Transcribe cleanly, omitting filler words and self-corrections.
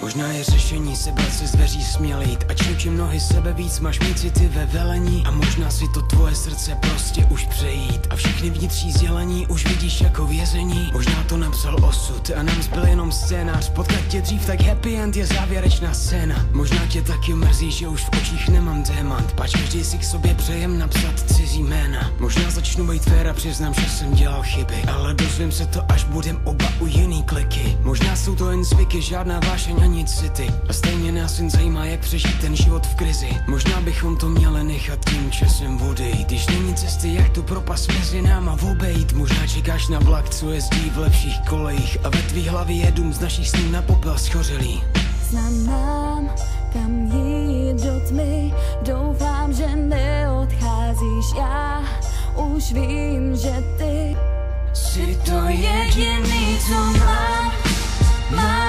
Možná je řešení sebrat se z dveří smělejt a čím nohy sebe víc máš mít city ve velení. A možná si to tvoje srdce prostě už přejít a všechny vnitřní sdělení už vidíš jako vězení. Možná to napsal osud a nám zbyl jenom scénář. Potkat tě dřív, tak happy end je závěrečná scéna. Možná tě taky mrzí, že už v očích nemám démant, pač každý si k sobě přejem napsat cizí jména. Možná začnu být fér a přiznám, že jsem dělal chyby, ale dozvím se to, až budem oba u jiný kliky. Možná jsou to jen zvyky, žádná vášeň ani city, a stejně nás jen zajímá, jak přežít ten život v krizi. Možná bychom to měli nechat tím časem odejít, když není cesty, jak tu propast mezi náma obejít. Možná čekáš na vlak, co jezdí v lepších kolejích, a ve tvý hlavě je dům z našich snů na popel schořelý. Znám, kam jít do tmy, doufám, že neodcházíš. Já už vím, že ty Jsi to jediný, co mám.